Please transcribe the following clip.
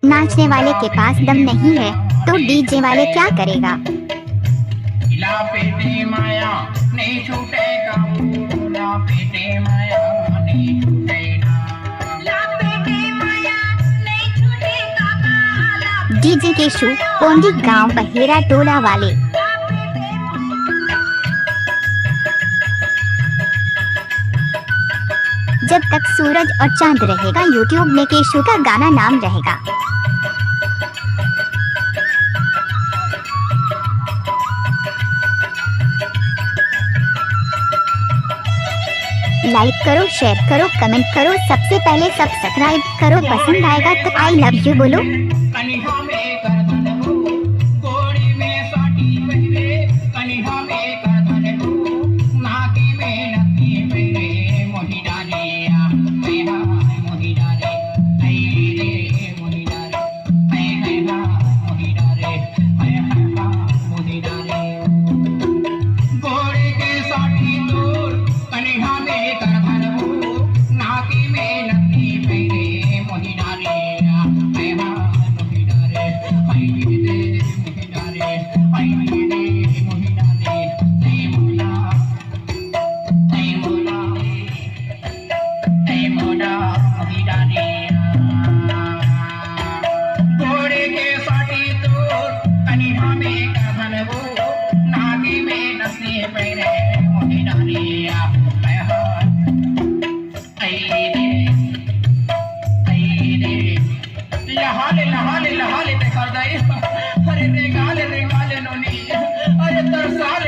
नाचने वाले के पास दम नहीं है तो डीजे वाले क्या करेगा। लापेटे माया नहीं छूटेगा, लापेटे माया नहीं छूटेगा, लापेटे माया नहीं छूटेगा। डीजे के शू पोंडी गांव बहेरा टोला वाले। जब तक सूरज और चांद रहेगा यूट्यूब में केशू का गाना नाम रहेगा। लाइक करो, शेयर करो, कमेंट करो, सबसे पहले सब्सक्राइब करो। पसंद आएगा तो आई लव यू बोलो। लहाले लहाले लहाले ते कर दे, अरे रे गाले नोनी, अरे तरसाले